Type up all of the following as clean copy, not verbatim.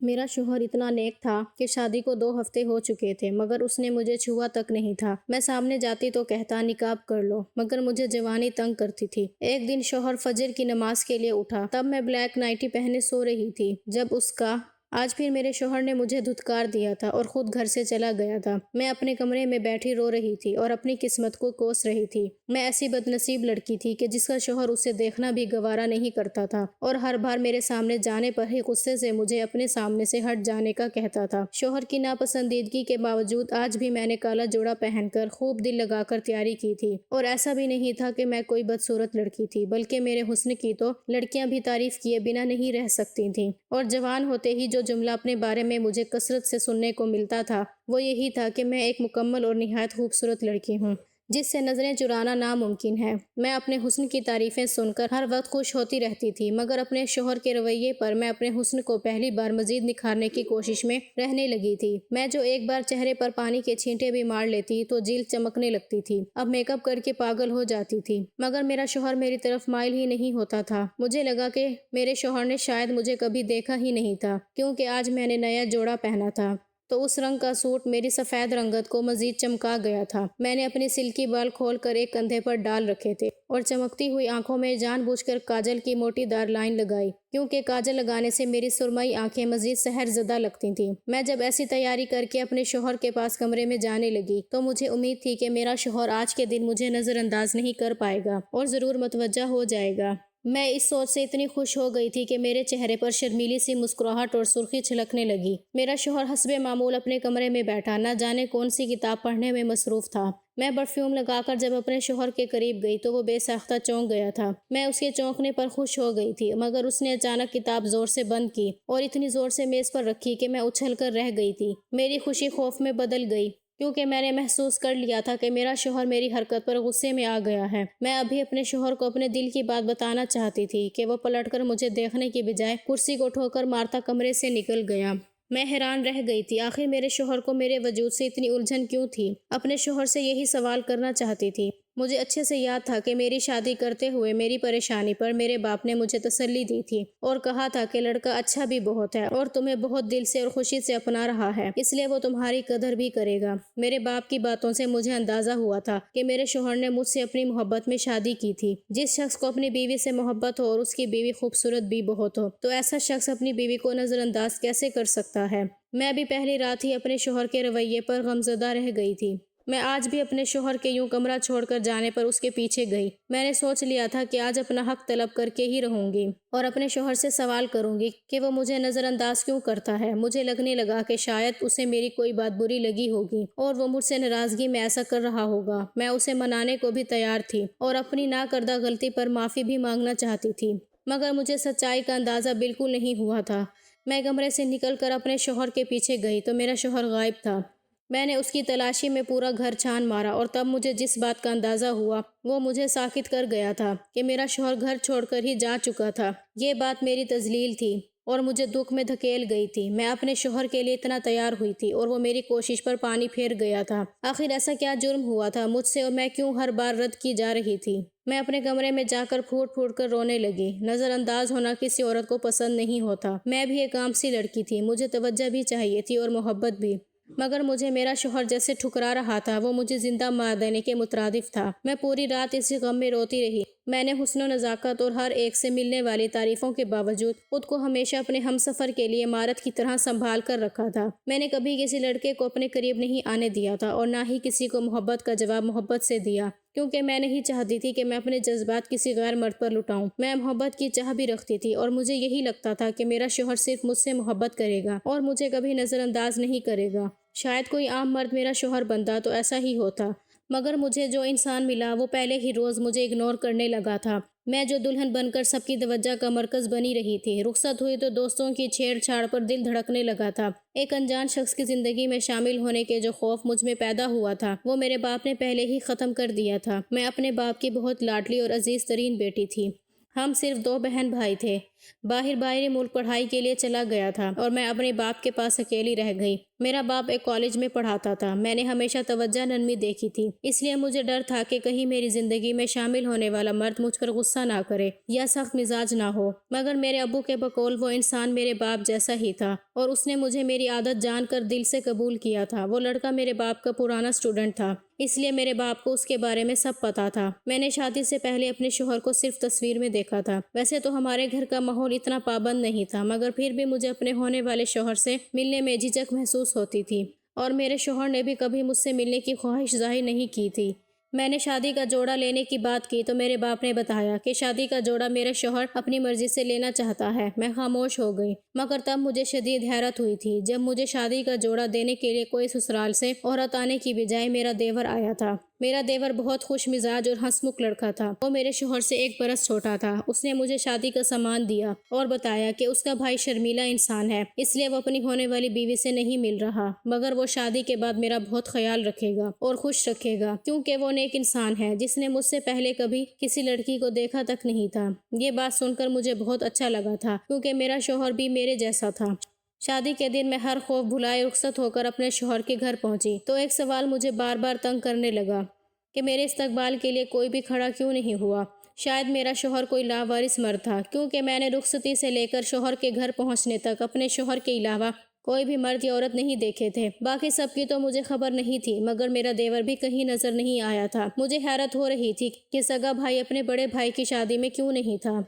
میرا شوہر اتنا نیک تھا کہ شادی کو 2 ہفتے ہو چکے تھے مگر اس نے مجھے چھوا تک نہیں تھا۔ میں سامنے جاتی تو کہتا نقاب کر لو، مگر مجھے جوانی تنگ کرتی تھی۔ ایک دن شوہر فجر کی نماز کے لیے اٹھا، تب میں بلیک نائٹی پہنے سو رہی تھی جب اس کا آج پھر میرے شوہر نے مجھے دھتکار دیا تھا اور خود گھر سے چلا گیا تھا۔ میں اپنے کمرے میں بیٹھی رو رہی تھی اور اپنی قسمت کو کوس رہی تھی۔ میں ایسی بد نصیب لڑکی تھی کہ جس کا شوہر اسے دیکھنا بھی گوارا نہیں کرتا تھا اور ہر بار میرے سامنے جانے پر ہی غصے سے مجھے اپنے سامنے سے ہٹ جانے کا کہتا تھا۔ شوہر کی ناپسندیدگی کے باوجود آج بھی میں نے کالا جوڑا پہن کر خوب دل لگا کر تیاری کی تھی، اور ایسا بھی نہیں تھا کہ میں کوئی بدصورت لڑکی تھی، بلکہ میرے حسن کی تو لڑکیاں بھی تعریف کیے بنا نہیں رہ سکتی تھیں۔ اور جوان ہوتے ہی جو جملہ اپنے بارے میں مجھے کثرت سے سننے کو ملتا تھا وہ یہی تھا کہ میں ایک مکمل اور نہایت خوبصورت لڑکی ہوں جس سے نظریں چرانا ناممکن ہے۔ میں اپنے حسن کی تعریفیں سن کر ہر وقت خوش ہوتی رہتی تھی، مگر اپنے شوہر کے رویے پر میں اپنے حسن کو پہلی بار مزید نکھارنے کی کوشش میں رہنے لگی تھی۔ میں جو ایک بار چہرے پر پانی کے چھینٹے بھی مار لیتی تو جلد چمکنے لگتی تھی، اب میک اپ کر کے پاگل ہو جاتی تھی، مگر میرا شوہر میری طرف مائل ہی نہیں ہوتا تھا۔ مجھے لگا کہ میرے شوہر نے شاید مجھے کبھی دیکھا ہی نہیں تھا، کیونکہ آج میں نے نیا جوڑا پہنا تھا تو اس رنگ کا سوٹ میری سفید رنگت کو مزید چمکا گیا تھا۔ میں نے اپنی سلکی بال کھول کر ایک کندھے پر ڈال رکھے تھے اور چمکتی ہوئی آنکھوں میں جان بوجھ کر کاجل کی موٹی دار لائن لگائی، کیونکہ کاجل لگانے سے میری سرمئی آنکھیں مزید سحر زدہ لگتی تھیں۔ میں جب ایسی تیاری کر کے اپنے شوہر کے پاس کمرے میں جانے لگی تو مجھے امید تھی کہ میرا شوہر آج کے دن مجھے نظر انداز نہیں کر پائے گا اور ضرور متوجہ ہو جائے گا۔ میں اس سوچ سے اتنی خوش ہو گئی تھی کہ میرے چہرے پر شرمیلی سی مسکراہٹ اور سرخی چھلکنے لگی۔ میرا شوہر حسب معمول اپنے کمرے میں بیٹھا نہ جانے کون سی کتاب پڑھنے میں مصروف تھا۔ میں پرفیوم لگا کر جب اپنے شوہر کے قریب گئی تو وہ بے ساختہ چونک گیا تھا۔ میں اس کے چونکنے پر خوش ہو گئی تھی، مگر اس نے اچانک کتاب زور سے بند کی اور اتنی زور سے میز پر رکھی کہ میں اچھل کر رہ گئی تھی۔ میری خوشی خوف میں بدل گئی، کیونکہ میں نے محسوس کر لیا تھا کہ میرا شوہر میری حرکت پر غصے میں آ گیا ہے۔ میں ابھی اپنے شوہر کو اپنے دل کی بات بتانا چاہتی تھی کہ وہ پلٹ کر مجھے دیکھنے کی بجائے کرسی کو ٹھوکر مارتا کمرے سے نکل گیا۔ میں حیران رہ گئی تھی، آخر میرے شوہر کو میرے وجود سے اتنی الجھن کیوں تھی؟ اپنے شوہر سے یہی سوال کرنا چاہتی تھی۔ مجھے اچھے سے یاد تھا کہ میری شادی کرتے ہوئے میری پریشانی پر میرے باپ نے مجھے تسلی دی تھی اور کہا تھا کہ لڑکا اچھا بھی بہت ہے اور تمہیں بہت دل سے اور خوشی سے اپنا رہا ہے، اس لیے وہ تمہاری قدر بھی کرے گا۔ میرے باپ کی باتوں سے مجھے اندازہ ہوا تھا کہ میرے شوہر نے مجھ سے اپنی محبت میں شادی کی تھی۔ جس شخص کو اپنی بیوی سے محبت ہو اور اس کی بیوی خوبصورت بھی بہت ہو تو ایسا شخص اپنی بیوی کو نظر انداز کیسے کر سکتا ہے؟ میں بھی پہلی رات ہی اپنے شوہر کے رویے پر غمزدہ رہ گئی تھی۔ میں آج بھی اپنے شوہر کے یوں کمرہ چھوڑ کر جانے پر اس کے پیچھے گئی۔ میں نے سوچ لیا تھا کہ آج اپنا حق طلب کر کے ہی رہوں گی اور اپنے شوہر سے سوال کروں گی کہ وہ مجھے نظر انداز کیوں کرتا ہے۔ مجھے لگنے لگا کہ شاید اسے میری کوئی بات بری لگی ہوگی اور وہ مجھ سے ناراضگی میں ایسا کر رہا ہوگا۔ میں اسے منانے کو بھی تیار تھی اور اپنی نہ کردہ غلطی پر معافی بھی مانگنا چاہتی تھی، مگر مجھے سچائی کا اندازہ بالکل نہیں ہوا تھا۔ میں کمرے سے نکل کر اپنے شوہر کے پیچھے گئی تو میرا شوہر غائب تھا۔ میں نے اس کی تلاشی میں پورا گھر چھان مارا اور تب مجھے جس بات کا اندازہ ہوا وہ مجھے ساکت کر گیا تھا کہ میرا شوہر گھر چھوڑ کر ہی جا چکا تھا۔ یہ بات میری تذلیل تھی اور مجھے دکھ میں دھکیل گئی تھی۔ میں اپنے شوہر کے لیے اتنا تیار ہوئی تھی اور وہ میری کوشش پر پانی پھیر گیا تھا۔ آخر ایسا کیا جرم ہوا تھا مجھ سے اور میں کیوں ہر بار رد کی جا رہی تھی؟ میں اپنے کمرے میں جا کر پھوٹ پھوٹ کر رونے لگی۔ نظر انداز ہونا کسی عورت کو پسند نہیں ہوتا۔ میں بھی ایک عام سی لڑکی تھی، مجھے توجہ بھی چاہیے تھی اور محبت بھی، مگر مجھے میرا شوہر جیسے ٹھکرا رہا تھا وہ مجھے زندہ مار دینے کے مترادف تھا۔ میں پوری رات اسی غم میں روتی رہی۔ میں نے حسن و نزاکت اور ہر ایک سے ملنے والی تعریفوں کے باوجود خود کو ہمیشہ اپنے ہمسفر کے لیے عمارت کی طرح سنبھال کر رکھا تھا۔ میں نے کبھی کسی لڑکے کو اپنے قریب نہیں آنے دیا تھا اور نہ ہی کسی کو محبت کا جواب محبت سے دیا، کیونکہ میں نہیں چاہتی تھی کہ میں اپنے جذبات کسی غیر مرد پر لٹاؤں۔ میں محبت کی چاہ بھی رکھتی تھی اور مجھے یہی لگتا تھا کہ میرا شوہر صرف مجھ سے محبت کرے گا اور مجھے کبھی نظر انداز نہیں کرے گا۔ شاید کوئی عام مرد میرا شوہر بنتا تو ایسا ہی ہوتا، مگر مجھے جو انسان ملا وہ پہلے ہی روز مجھے اگنور کرنے لگا تھا۔ میں جو دلہن بن کر سب کی توجہ کا مرکز بنی رہی تھی، رخصت ہوئی تو دوستوں کی چھیڑ چھاڑ پر دل دھڑکنے لگا تھا۔ ایک انجان شخص کی زندگی میں شامل ہونے کے جو خوف مجھ میں پیدا ہوا تھا وہ میرے باپ نے پہلے ہی ختم کر دیا تھا۔ میں اپنے باپ کی بہت لاڈلی اور عزیز ترین بیٹی تھی۔ ہم صرف 2 بہن بھائی تھے۔ باہری ملک پڑھائی کے لیے چلا گیا تھا اور میں اپنے باپ کے پاس اکیلی رہ گئی۔ میرا باپ ایک کالج میں پڑھاتا تھا۔ میں نے ہمیشہ توجہ نرمی دیکھی تھی، اس لیے مجھے ڈر تھا کہ کہیں میری زندگی میں شامل ہونے والا مرد مجھ پر غصہ نہ کرے یا سخت مزاج نہ ہو، مگر میرے ابو کے بقول وہ انسان میرے باپ جیسا ہی تھا اور اس نے مجھے میری عادت جان کر دل سے قبول کیا تھا۔ وہ لڑکا میرے باپ کا پرانا اسٹوڈنٹ تھا، اس لیے میرے باپ کو اس کے بارے میں سب پتا تھا۔ میں نے شادی سے پہلے اپنے شوہر کو صرف تصویر میں دیکھا تھا۔ ویسے تو ہمارے گھر کا ماحول اتنا پابند نہیں تھا، مگر پھر بھی مجھے اپنے ہونے والے شوہر سے ملنے میں جھجک محسوس ہوتی تھی اور میرے شوہر نے بھی کبھی مجھ سے ملنے کی خواہش ظاہر نہیں کی تھی۔ میں نے شادی کا جوڑا لینے کی بات کی تو میرے باپ نے بتایا کہ شادی کا جوڑا میرا شوہر اپنی مرضی سے لینا چاہتا ہے۔ میں خاموش ہو گئی، مگر تب مجھے شدید حیرت ہوئی تھی جب مجھے شادی کا جوڑا دینے کے لیے کوئی سسرال سے عورت آنے کی بجائے میرا دیور آیا تھا۔ میرا دیور بہت خوش مزاج اور ہنسمکھ لڑکا تھا۔ وہ میرے شوہر سے 1 برس چھوٹا تھا۔ اس نے مجھے شادی کا سامان دیا اور بتایا کہ اس کا بھائی شرمیلا انسان ہے، اس لیے وہ اپنی ہونے والی بیوی سے نہیں مل رہا، مگر وہ شادی کے بعد میرا بہت خیال رکھے گا اور خوش رکھے گا، کیونکہ وہ نیک انسان ہے جس نے مجھ سے پہلے کبھی کسی لڑکی کو دیکھا تک نہیں تھا۔ یہ بات سن کر مجھے بہت اچھا لگا تھا، کیونکہ میرا شوہر بھی میرے جیسا تھا۔ شادی کے دن میں ہر خوف بھلائے رخصت ہو کر اپنے شوہر کے گھر پہنچی تو ایک سوال مجھے بار بار تنگ کرنے لگا کہ میرے استقبال کے لیے کوئی بھی کھڑا کیوں نہیں ہوا۔ شاید میرا شوہر کوئی لاوارث مرد تھا، کیونکہ میں نے رخصتی سے لے کر شوہر کے گھر پہنچنے تک اپنے شوہر کے علاوہ کوئی بھی مرد یا عورت نہیں دیکھے تھے۔ باقی سب کی تو مجھے خبر نہیں تھی، مگر میرا دیور بھی کہیں نظر نہیں آیا تھا۔ مجھے حیرت ہو رہی تھی کہ سگا بھائی اپنے بڑے بھائی کی شادی میں کیوں نہیں تھا،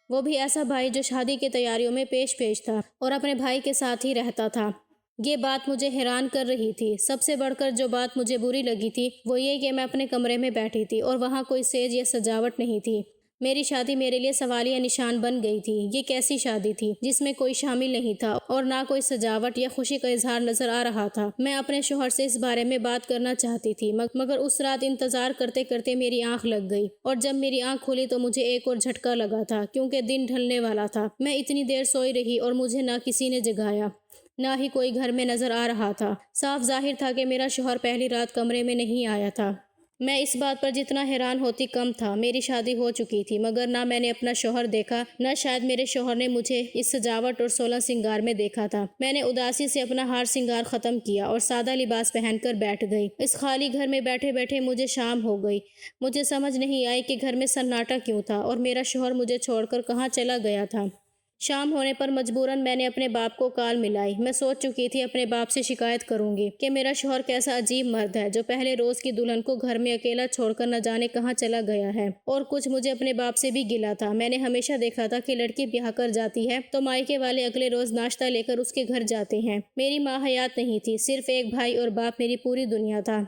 وہ بھی ایسا بھائی جو شادی کی تیاریوں میں پیش تھا اور اپنے بھائی کے ساتھ ہی رہتا تھا۔ یہ بات مجھے حیران کر رہی تھی۔ سب سے بڑھ کر جو بات مجھے بری لگی تھی وہ یہ کہ میں اپنے کمرے میں بیٹھی تھی اور وہاں کوئی سیج یا سجاوٹ نہیں تھی۔ میری شادی میرے لیے سوالیہ نشان بن گئی تھی۔ یہ کیسی شادی تھی جس میں کوئی شامل نہیں تھا اور نہ کوئی سجاوٹ یا خوشی کا اظہار نظر آ رہا تھا۔ میں اپنے شوہر سے اس بارے میں بات کرنا چاہتی تھی، مگر اس رات انتظار کرتے کرتے میری آنکھ لگ گئی اور جب میری آنکھ کھلی تو مجھے ایک اور جھٹکا لگا تھا، کیونکہ دن ڈھلنے والا تھا۔ میں اتنی دیر سوئی رہی اور مجھے نہ کسی نے جگایا، نہ ہی کوئی گھر میں نظر آ رہا تھا۔ صاف ظاہر تھا کہ میرا شوہر پہلی رات کمرے میں نہیں آیا تھا۔ میں اس بات پر جتنا حیران ہوتی کم تھا۔ میری شادی ہو چکی تھی، مگر نہ میں نے اپنا شوہر دیکھا، نہ شاید میرے شوہر نے مجھے اس سجاوٹ اور 16 سنگار میں دیکھا تھا۔ میں نے اداسی سے اپنا ہار سنگار ختم کیا اور سادہ لباس پہن کر بیٹھ گئی۔ اس خالی گھر میں بیٹھے بیٹھے مجھے شام ہو گئی۔ مجھے سمجھ نہیں آئی کہ گھر میں سناٹا کیوں تھا اور میرا شوہر مجھے چھوڑ کر کہاں چلا گیا تھا۔ شام ہونے پر مجبوراً میں نے اپنے باپ کو کال ملائی۔ میں سوچ چکی تھی اپنے باپ سے شکایت کروں گی کہ میرا شوہر کیسا عجیب مرد ہے جو پہلے روز کی دلہن کو گھر میں اکیلا چھوڑ کر نہ جانے کہاں چلا گیا ہے، اور کچھ مجھے اپنے باپ سے بھی گلا تھا۔ میں نے ہمیشہ دیکھا تھا کہ لڑکی بیاہ کر جاتی ہے تو مائکے والے اگلے روز ناشتہ لے کر اس کے گھر جاتے ہیں۔ میری ماں حیات نہیں تھی، صرف ایک بھائی اور باپ میری پوری دنیا تھا۔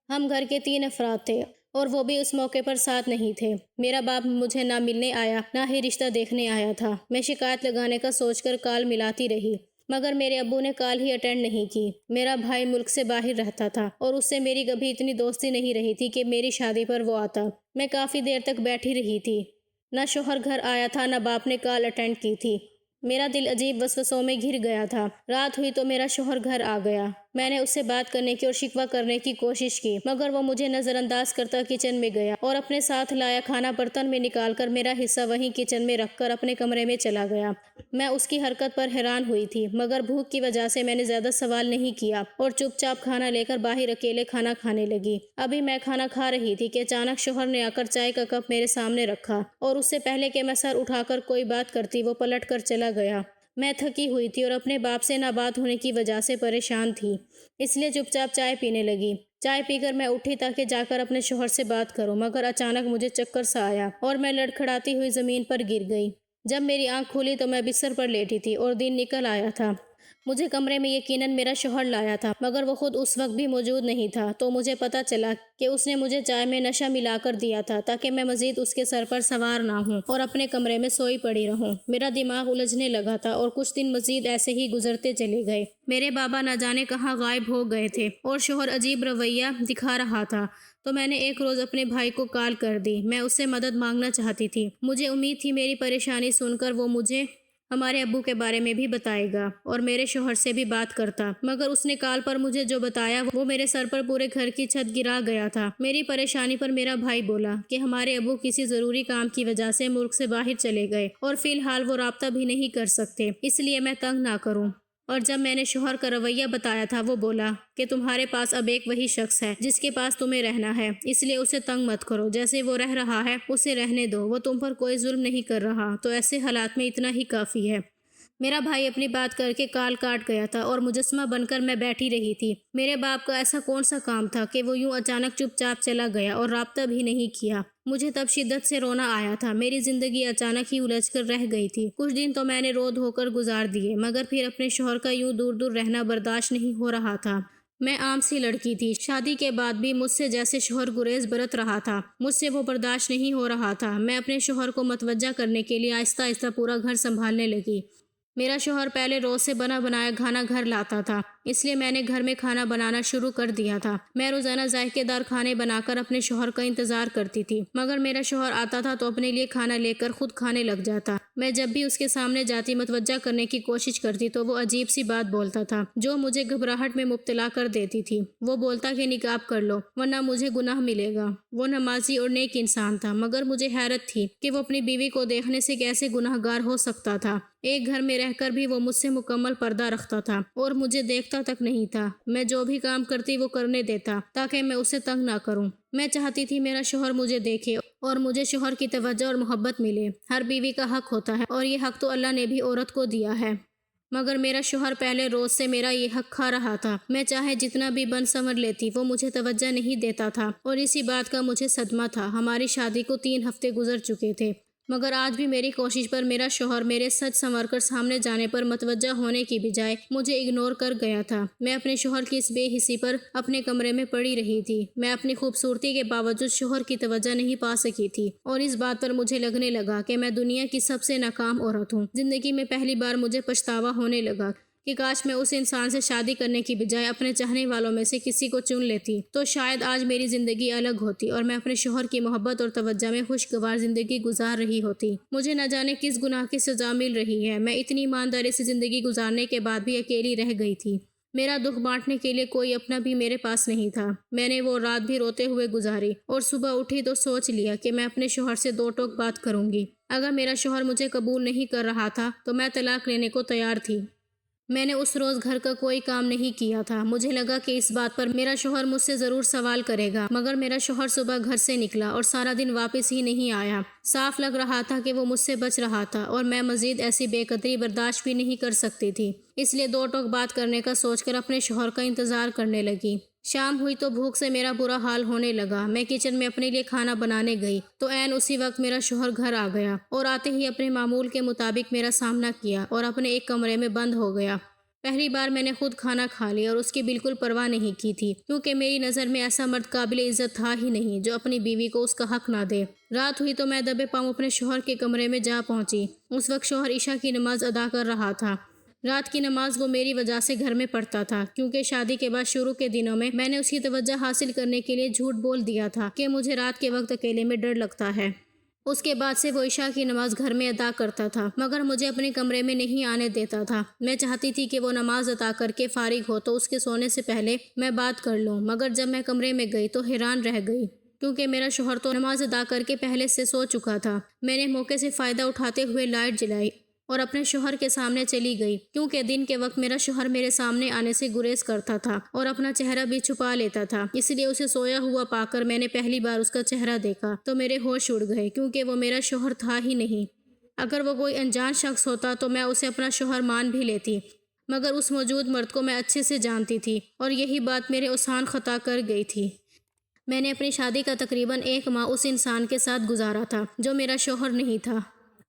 ہم گھر کے 3 افراد تھے اور وہ بھی اس موقع پر ساتھ نہیں تھے۔ میرا باپ مجھے نہ ملنے آیا نہ ہی رشتہ دیکھنے آیا تھا۔ میں شکایت لگانے کا سوچ کر کال ملاتی رہی، مگر میرے ابو نے کال ہی اٹینڈ نہیں کی۔ میرا بھائی ملک سے باہر رہتا تھا اور اس سے میری کبھی اتنی دوستی نہیں رہی تھی کہ میری شادی پر وہ آتا۔ میں کافی دیر تک بیٹھی رہی تھی، نہ شوہر گھر آیا تھا نہ باپ نے کال اٹینڈ کی تھی۔ میرا دل عجیب وسوسوں میں گھر گیا تھا۔ رات ہوئی تو میرا شوہر گھر آ گیا۔ میں نے اس سے بات کرنے کی اور شکوہ کرنے کی کوشش کی، مگر وہ مجھے نظر انداز کرتا کچن میں گیا اور اپنے ساتھ لایا کھانا برتن میں نکال کر میرا حصہ وہیں کچن میں رکھ کر اپنے کمرے میں چلا گیا۔ میں اس کی حرکت پر حیران ہوئی تھی، مگر بھوک کی وجہ سے میں نے زیادہ سوال نہیں کیا اور چپ چاپ کھانا لے کر باہر اکیلے کھانا کھانے لگی۔ ابھی میں کھانا کھا رہی تھی کہ اچانک شوہر نے آ کر چائے کا کپ میرے سامنے رکھا اور اس سے پہلے کہ میں سر اٹھا کر کوئی بات کرتی وہ پلٹ کر چلا گیا۔ میں تھکی ہوئی تھی اور اپنے باپ سے نہ بات ہونے کی وجہ سے پریشان تھی، اس لیے چپ چاپ چائے پینے لگی۔ چائے پی کر میں اٹھی تاکہ جا کر اپنے شوہر سے بات کروں، مگر اچانک مجھے چکر سا آیا اور میں لڑکھڑاتی ہوئی زمین پر گر گئی۔ جب میری آنکھ کھلی تو میں بستر پر لیٹی تھی اور دن نکل آیا تھا۔ مجھے کمرے میں یقیناً میرا شوہر لایا تھا، مگر وہ خود اس وقت بھی موجود نہیں تھا، تو مجھے پتہ چلا کہ اس نے مجھے چائے میں نشہ ملا کر دیا تھا تاکہ میں مزید اس کے سر پر سوار نہ ہوں اور اپنے کمرے میں سوئی پڑی رہوں۔ میرا دماغ الجھنے لگا تھا اور کچھ دن مزید ایسے ہی گزرتے چلے گئے۔ میرے بابا نہ جانے کہاں غائب ہو گئے تھے اور شوہر عجیب رویہ دکھا رہا تھا، تو میں نے ایک روز اپنے بھائی کو کال کر دی۔ میں اس سے مدد مانگنا چاہتی تھی۔ مجھے امید تھی میری پریشانی سن کر وہ مجھے ہمارے ابو کے بارے میں بھی بتائے گا اور میرے شوہر سے بھی بات کرتا، مگر اس نے کال پر مجھے جو بتایا وہ میرے سر پر پورے گھر کی چھت گرا گیا تھا۔ میری پریشانی پر میرا بھائی بولا کہ ہمارے ابو کسی ضروری کام کی وجہ سے ملک سے باہر چلے گئے اور فی الحال وہ رابطہ بھی نہیں کر سکتے، اس لیے میں تنگ نہ کروں۔ اور جب میں نے شوہر کا رویہ بتایا تھا، وہ بولا کہ تمہارے پاس اب ایک وہی شخص ہے جس کے پاس تمہیں رہنا ہے، اس لیے اسے تنگ مت کرو، جیسے وہ رہ رہا ہے اسے رہنے دو، وہ تم پر کوئی ظلم نہیں کر رہا، تو ایسے حالات میں اتنا ہی کافی ہے۔ میرا بھائی اپنی بات کر کے کال کاٹ گیا تھا اور مجسمہ بن کر میں بیٹھی رہی تھی۔ میرے باپ کا ایسا کون سا کام تھا کہ وہ یوں اچانک چپ چاپ چلا گیا اور رابطہ بھی نہیں کیا؟ مجھے تب شدت سے رونا آیا تھا، میری زندگی اچانک ہی الجھ کر رہ گئی تھی۔ کچھ دن تو میں نے رو دھو کر گزار دیے، مگر پھر اپنے شوہر کا یوں دور دور رہنا برداشت نہیں ہو رہا تھا۔ میں عام سی لڑکی تھی، شادی کے بعد بھی مجھ سے جیسے شوہر گریز برت رہا تھا، مجھ سے وہ برداشت نہیں ہو رہا تھا۔ میں اپنے شوہر کو متوجہ کرنے کے لیے آہستہ آہستہ پورا گھر سنبھالنے لگی۔ میرا شوہر پہلے روز سے بنا بنایا کھانا گھر لاتا تھا، اس لیے میں نے گھر میں کھانا بنانا شروع کر دیا تھا۔ میں روزانہ ذائقے دار کھانے بنا کر اپنے شوہر کا انتظار کرتی تھی، مگر میرا شوہر آتا تھا تو اپنے لیے کھانا لے کر خود کھانے لگ جاتا۔ میں جب بھی اس کے سامنے جاتی متوجہ کرنے کی کوشش کرتی تو وہ عجیب سی بات بولتا تھا جو مجھے گھبراہٹ میں مبتلا کر دیتی تھی۔ وہ بولتا کہ نکاب کر لو ورنہ مجھے گناہ ملے گا۔ وہ نمازی اور نیک انسان تھا، مگر مجھے حیرت تھی کہ وہ اپنی بیوی کو دیکھنے سے کیسے گناہ گار ہو سکتا تھا۔ ایک گھر میں رہ کر بھی وہ مجھ سے مکمل پردہ رکھتا تھا اور مجھے دیکھتا تک نہیں تھا۔ میں جو بھی کام کرتی وہ کرنے دیتا تاکہ میں اسے تنگ نہ کروں۔ میں چاہتی تھی میرا شوہر مجھے دیکھے اور مجھے شوہر کی توجہ اور محبت ملے۔ ہر بیوی کا حق ہوتا ہے اور یہ حق تو اللہ نے بھی عورت کو دیا ہے، مگر میرا شوہر پہلے روز سے میرا یہ حق کھا رہا تھا۔ میں چاہے جتنا بھی بن سنور لیتی وہ مجھے توجہ نہیں دیتا تھا اور اسی بات کا مجھے صدمہ تھا۔ ہماری شادی کو 3 ہفتے گزر چکے تھے، مگر آج بھی میری کوشش پر میرا شوہر میرے سج سنور کر سامنے جانے پر متوجہ ہونے کی بجائے مجھے اگنور کر گیا تھا۔ میں اپنے شوہر کی اس بے حسی پر اپنے کمرے میں پڑی رہی تھی۔ میں اپنی خوبصورتی کے باوجود شوہر کی توجہ نہیں پا سکی تھی اور اس بات پر مجھے لگنے لگا کہ میں دنیا کی سب سے ناکام عورت ہوں۔ زندگی میں پہلی بار مجھے پچھتاوا ہونے لگا کہ کاش میں اس انسان سے شادی کرنے کی بجائے اپنے چاہنے والوں میں سے کسی کو چن لیتی، تو شاید آج میری زندگی الگ ہوتی اور میں اپنے شوہر کی محبت اور توجہ میں خوشگوار زندگی گزار رہی ہوتی۔ مجھے نہ جانے کس گناہ کی سزا مل رہی ہے۔ میں اتنی ایمانداری سے زندگی گزارنے کے بعد بھی اکیلی رہ گئی تھی۔ میرا دکھ بانٹنے کے لیے کوئی اپنا بھی میرے پاس نہیں تھا۔ میں نے وہ رات بھی روتے ہوئے گزاری اور صبح اٹھی تو سوچ لیا کہ میں اپنے شوہر سے 2 ٹوک بات کروں گی۔ اگر میرا شوہر مجھے قبول نہیں کر رہا تھا تو میں طلاق لینے کو تیار تھی۔ میں نے اس روز گھر کا کوئی کام نہیں کیا تھا۔ مجھے لگا کہ اس بات پر میرا شوہر مجھ سے ضرور سوال کرے گا، مگر میرا شوہر صبح گھر سے نکلا اور سارا دن واپس ہی نہیں آیا۔ صاف لگ رہا تھا کہ وہ مجھ سے بچ رہا تھا اور میں مزید ایسی بے قدری برداشت بھی نہیں کر سکتی تھی، اس لیے 2 ٹوک بات کرنے کا سوچ کر اپنے شوہر کا انتظار کرنے لگی۔ شام ہوئی تو بھوک سے میرا برا حال ہونے لگا۔ میں کچن میں اپنے لیے کھانا بنانے گئی تو عین اسی وقت میرا شوہر گھر آ گیا اور آتے ہی اپنے معمول کے مطابق میرا سامنا کیا اور اپنے ایک کمرے میں بند ہو گیا۔ پہلی بار میں نے خود کھانا کھا لیا اور اس کی بالکل پرواہ نہیں کی تھی، کیونکہ میری نظر میں ایسا مرد قابل عزت تھا ہی نہیں جو اپنی بیوی کو اس کا حق نہ دے۔ رات ہوئی تو میں دبے پاؤں اپنے شوہر کے کمرے میں جا پہنچی۔ اس وقت شوہر عشاء کی نماز ادا کر رہا تھا۔ رات کی نماز وہ میری وجہ سے گھر میں پڑھتا تھا، کیونکہ شادی کے بعد شروع کے دنوں میں نے اس کی توجہ حاصل کرنے کے لیے جھوٹ بول دیا تھا کہ مجھے رات کے وقت اکیلے میں ڈر لگتا ہے۔ اس کے بعد سے وہ عشاء کی نماز گھر میں ادا کرتا تھا، مگر مجھے اپنے کمرے میں نہیں آنے دیتا تھا۔ میں چاہتی تھی کہ وہ نماز ادا کر کے فارغ ہو تو اس کے سونے سے پہلے میں بات کر لوں، مگر جب میں کمرے میں گئی تو حیران رہ گئی، کیونکہ میرا شوہر تو نماز ادا کر کے پہلے سے سو چکا تھا۔ میں نے موقع سے فائدہ اٹھاتے ہوئے لائٹ جلائی اور اپنے شوہر کے سامنے چلی گئی، کیونکہ دن کے وقت میرا شوہر میرے سامنے آنے سے گریز کرتا تھا اور اپنا چہرہ بھی چھپا لیتا تھا، اس لیے اسے سویا ہوا پا کر میں نے پہلی بار اس کا چہرہ دیکھا تو میرے ہوش اڑ گئے، کیونکہ وہ میرا شوہر تھا ہی نہیں۔ اگر وہ کوئی انجان شخص ہوتا تو میں اسے اپنا شوہر مان بھی لیتی، مگر اس موجود مرد کو میں اچھے سے جانتی تھی اور یہی بات میرے اذہان خطا کر گئی تھی۔ میں نے اپنی شادی کا تقریباً 1 ماہ اس انسان کے ساتھ گزارا تھا جو میرا شوہر نہیں تھا۔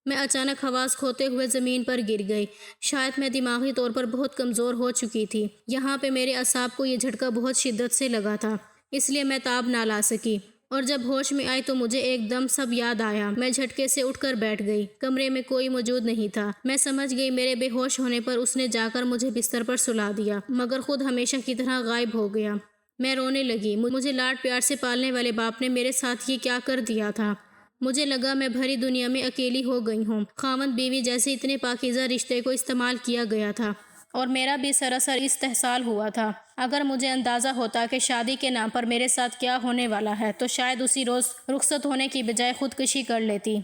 میں اچانک حواس کھوتے ہوئے زمین پر گر گئی۔ شاید میں دماغی طور پر بہت کمزور ہو چکی تھی۔ یہاں پہ میرے اعصاب کو یہ جھٹکا بہت شدت سے لگا تھا، اس لیے میں تاب نہ لا سکی، اور جب ہوش میں آئی تو مجھے ایک دم سب یاد آیا۔ میں جھٹکے سے اٹھ کر بیٹھ گئی۔ کمرے میں کوئی موجود نہیں تھا۔ میں سمجھ گئی میرے بے ہوش ہونے پر اس نے جا کر مجھے بستر پر سلا دیا، مگر خود ہمیشہ کی طرح غائب ہو گیا۔ میں رونے لگی۔ مجھے لاڈ پیار سے پالنے والے باپ نے میرے ساتھ یہ کیا کر دیا تھا؟ مجھے لگا میں بھری دنیا میں اکیلی ہو گئی ہوں۔ خاوند بیوی جیسے اتنے پاکیزہ رشتے کو استعمال کیا گیا تھا اور میرا بھی سراسر استحصال ہوا تھا۔ اگر مجھے اندازہ ہوتا کہ شادی کے نام پر میرے ساتھ کیا ہونے والا ہے تو شاید اسی روز رخصت ہونے کی بجائے خودکشی کر لیتی۔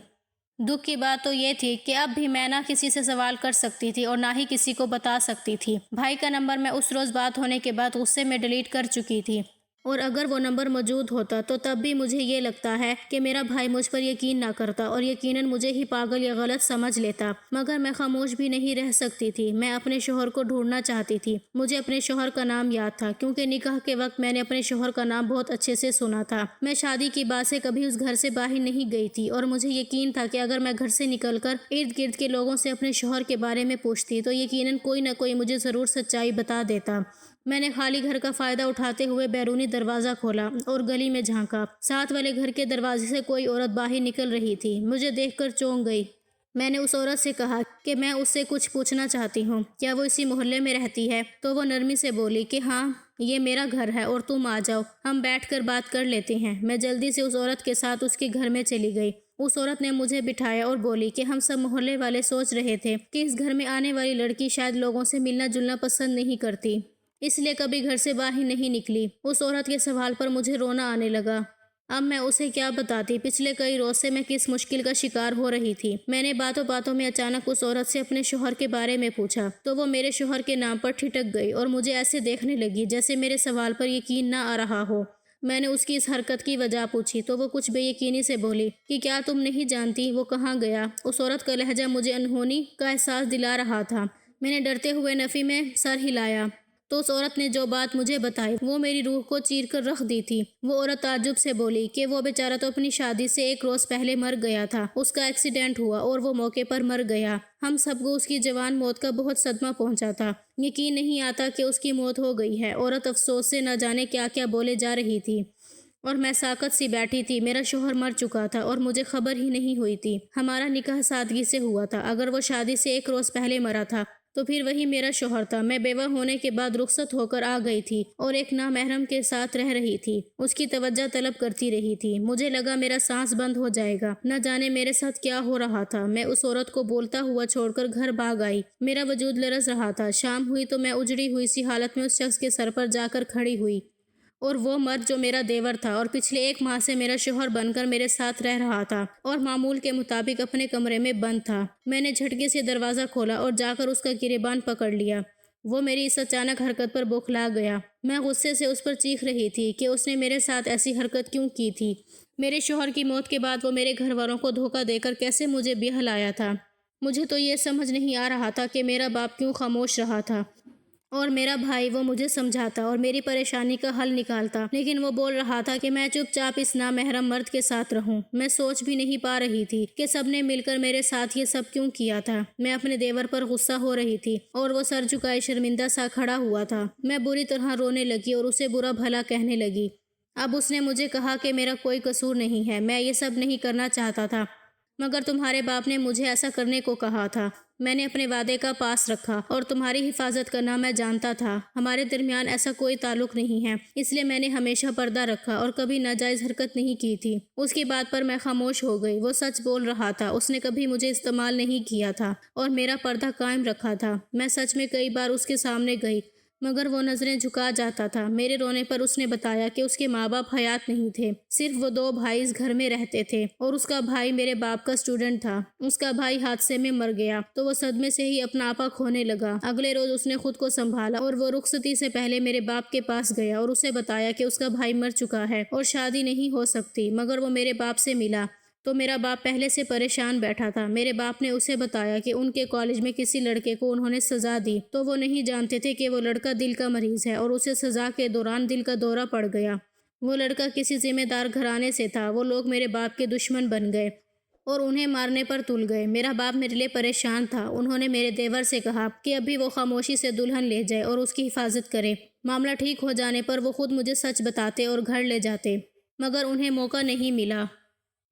دکھ کی بات تو یہ تھی کہ اب بھی میں نہ کسی سے سوال کر سکتی تھی اور نہ ہی کسی کو بتا سکتی تھی۔ بھائی کا نمبر میں اس روز بات ہونے کے بعد غصے میں ڈیلیٹ کر چکی تھی، اور اگر وہ نمبر موجود ہوتا تو تب بھی مجھے یہ لگتا ہے کہ میرا بھائی مجھ پر یقین نہ کرتا اور یقیناً مجھے ہی پاگل یا غلط سمجھ لیتا۔ مگر میں خاموش بھی نہیں رہ سکتی تھی۔ میں اپنے شوہر کو ڈھونڈنا چاہتی تھی۔ مجھے اپنے شوہر کا نام یاد تھا کیونکہ نکاح کے وقت میں نے اپنے شوہر کا نام بہت اچھے سے سنا تھا۔ میں شادی کی بات سے کبھی اس گھر سے باہر نہیں گئی تھی اور مجھے یقین تھا کہ اگر میں گھر سے نکل کر ارد گرد کے لوگوں سے اپنے شوہر کے بارے میں پوچھتی تو یقیناً کوئی نہ کوئی مجھے ضرور سچائی بتا دیتا۔ میں نے خالی گھر کا فائدہ اٹھاتے ہوئے بیرونی دروازہ کھولا اور گلی میں جھانکا۔ ساتھ والے گھر کے دروازے سے کوئی عورت باہر نکل رہی تھی۔ مجھے دیکھ کر چونک گئی۔ میں نے اس عورت سے کہا کہ میں اس سے کچھ پوچھنا چاہتی ہوں، کیا وہ اسی محلے میں رہتی ہے؟ تو وہ نرمی سے بولی کہ ہاں، یہ میرا گھر ہے اور تم آ جاؤ، ہم بیٹھ کر بات کر لیتے ہیں۔ میں جلدی سے اس عورت کے ساتھ اس کے گھر میں چلی گئی۔ اس عورت نے مجھے بٹھایا اور بولی کہ ہم سب محلے والے سوچ رہے تھے کہ اس گھر میں آنے والی لڑکی شاید لوگوں سے ملنا جلنا پسند نہیں کرتی، اس لیے کبھی گھر سے باہر نہیں نکلی۔ اس عورت کے سوال پر مجھے رونا آنے لگا۔ اب میں اسے کیا بتاتی؟ پچھلے کئی روز سے میں کس مشکل کا شکار ہو رہی تھی۔ میں نے باتوں باتوں میں اچانک اس عورت سے اپنے شوہر کے بارے میں پوچھا تو وہ میرے شوہر کے نام پر ٹھٹک گئی اور مجھے ایسے دیکھنے لگی جیسے میرے سوال پر یقین نہ آ رہا ہو۔ میں نے اس کی اس حرکت کی وجہ پوچھی تو وہ کچھ بے یقینی سے بولی کہ کیا تم نہیں جانتی وہ کہاں گیا؟ اس عورت کا لہجہ مجھے انہونی کا احساس دلا رہا تھا۔ میں نے ڈرتے ہوئے نفی میں سر ہلایا تو اس عورت نے جو بات مجھے بتائی وہ میری روح کو چیر کر رکھ دی تھی۔ وہ عورت تعجب سے بولی کہ وہ بیچارہ تو اپنی شادی سے 1 روز پہلے مر گیا تھا، اس کا ایکسیڈنٹ ہوا اور وہ موقع پر مر گیا۔ ہم سب کو اس کی جوان موت کا بہت صدمہ پہنچا تھا۔ یقین نہیں آتا کہ اس کی موت ہو گئی ہے۔ عورت افسوس سے نہ جانے کیا کیا بولے جا رہی تھی اور میں ساکت سی بیٹھی تھی۔ میرا شوہر مر چکا تھا اور مجھے خبر ہی نہیں ہوئی تھی۔ ہمارا نکاح سادگی سے ہوا تھا۔ اگر وہ شادی سے 1 روز پہلے مرا تھا تو پھر وہی میرا شوہر تھا۔ میں بیوہ ہونے کے بعد رخصت ہو کر آ گئی تھی اور ایک نامحرم کے ساتھ رہ رہی تھی۔ اس کی توجہ طلب کرتی رہی تھی۔ مجھے لگا میرا سانس بند ہو جائے گا۔ نہ جانے میرے ساتھ کیا ہو رہا تھا۔ میں اس عورت کو بولتا ہوا چھوڑ کر گھر بھاگ آئی۔ میرا وجود لرز رہا تھا۔ شام ہوئی تو میں اجڑی ہوئی سی حالت میں اس شخص کے سر پر جا کر کھڑی ہوئی، اور وہ مرد جو میرا دیور تھا اور پچھلے 1 ماہ سے میرا شوہر بن کر میرے ساتھ رہ رہا تھا اور معمول کے مطابق اپنے کمرے میں بند تھا۔ میں نے جھٹکے سے دروازہ کھولا اور جا کر اس کا گریبان پکڑ لیا۔ وہ میری اس اچانک حرکت پر بوکھلا گیا۔ میں غصے سے اس پر چیخ رہی تھی کہ اس نے میرے ساتھ ایسی حرکت کیوں کی تھی۔ میرے شوہر کی موت کے بعد وہ میرے گھر والوں کو دھوکہ دے کر کیسے مجھے بہلایا تھا۔ مجھے تو یہ سمجھ نہیں آ رہا تھا کہ میرا باپ کیوں خاموش رہا تھا اور میرا بھائی وہ مجھے سمجھاتا اور میری پریشانی کا حل نکالتا، لیکن وہ بول رہا تھا کہ میں چپ چاپ اس نامحرم مرد کے ساتھ رہوں۔ میں سوچ بھی نہیں پا رہی تھی کہ سب نے مل کر میرے ساتھ یہ سب کیوں کیا تھا۔ میں اپنے دیور پر غصہ ہو رہی تھی اور وہ سر جھکائے شرمندہ سا کھڑا ہوا تھا۔ میں بری طرح رونے لگی اور اسے برا بھلا کہنے لگی۔ اب اس نے مجھے کہا کہ میرا کوئی قصور نہیں ہے، میں یہ سب نہیں کرنا چاہتا تھا، مگر تمہارے باپ نے مجھے ایسا کرنے کو کہا تھا۔ میں نے اپنے وعدے کا پاس رکھا اور تمہاری حفاظت کرنا میں جانتا تھا۔ ہمارے درمیان ایسا کوئی تعلق نہیں ہے، اس لیے میں نے ہمیشہ پردہ رکھا اور کبھی ناجائز حرکت نہیں کی تھی۔ اس کی بات پر میں خاموش ہو گئی۔ وہ سچ بول رہا تھا۔ اس نے کبھی مجھے استعمال نہیں کیا تھا اور میرا پردہ قائم رکھا تھا۔ میں سچ میں کئی بار اس کے سامنے گئی مگر وہ نظریں جھکا جاتا تھا۔ میرے رونے پر اس نے بتایا کہ اس کے ماں باپ حیات نہیں تھے، صرف وہ 2 بھائی اس گھر میں رہتے تھے اور اس کا بھائی میرے باپ کا اسٹوڈنٹ تھا۔ اس کا بھائی حادثے میں مر گیا تو وہ صدمے سے ہی اپنا آپا کھونے لگا۔ اگلے روز اس نے خود کو سنبھالا اور وہ رخصتی سے پہلے میرے باپ کے پاس گیا اور اسے بتایا کہ اس کا بھائی مر چکا ہے اور شادی نہیں ہو سکتی، مگر وہ میرے باپ سے ملا تو میرا باپ پہلے سے پریشان بیٹھا تھا۔ میرے باپ نے اسے بتایا کہ ان کے کالج میں کسی لڑکے کو انہوں نے سزا دی تو وہ نہیں جانتے تھے کہ وہ لڑکا دل کا مریض ہے اور اسے سزا کے دوران دل کا دورہ پڑ گیا۔ وہ لڑکا کسی ذمہ دار گھرانے سے تھا۔ وہ لوگ میرے باپ کے دشمن بن گئے اور انہیں مارنے پر تل گئے۔ میرا باپ میرے لیے پریشان تھا۔ انہوں نے میرے دیور سے کہا کہ ابھی وہ خاموشی سے دلہن لے جائے اور اس کی حفاظت کرے۔ معاملہ ٹھیک ہو جانے پر وہ خود مجھے سچ بتاتے اور گھر لے جاتے، مگر انہیں موقع نہیں ملا۔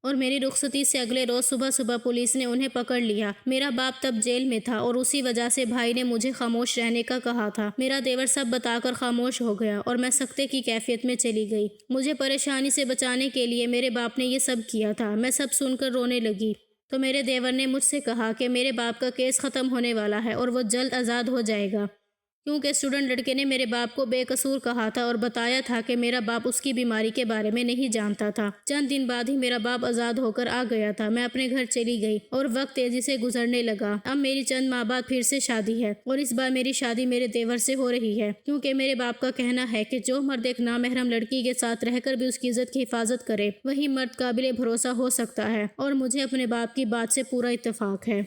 اور میری رخصتی سے اگلے روز صبح صبح پولیس نے انہیں پکڑ لیا۔ میرا باپ تب جیل میں تھا اور اسی وجہ سے بھائی نے مجھے خاموش رہنے کا کہا تھا۔ میرا دیور سب بتا کر خاموش ہو گیا اور میں سکتے کی کیفیت میں چلی گئی۔ مجھے پریشانی سے بچانے کے لیے میرے باپ نے یہ سب کیا تھا۔ میں سب سن کر رونے لگی تو میرے دیور نے مجھ سے کہا کہ میرے باپ کا کیس ختم ہونے والا ہے اور وہ جلد آزاد ہو جائے گا، کیونکہ اسٹوڈنٹ لڑکے نے میرے باپ کو بے قصور کہا تھا اور بتایا تھا کہ میرا باپ اس کی بیماری کے بارے میں نہیں جانتا تھا۔ چند دن بعد ہی میرا باپ آزاد ہو کر آ گیا تھا۔ میں اپنے گھر چلی گئی اور وقت تیزی سے گزرنے لگا۔ اب میری چند ماہ بعد پھر سے شادی ہے اور اس بار میری شادی میرے دیور سے ہو رہی ہے، کیونکہ میرے باپ کا کہنا ہے کہ جو مرد ایک نامحرم لڑکی کے ساتھ رہ کر بھی اس کی عزت کی حفاظت کرے وہی مرد قابل بھروسہ ہو سکتا ہے، اور مجھے اپنے باپ کی بات سے پورا اتفاق ہے۔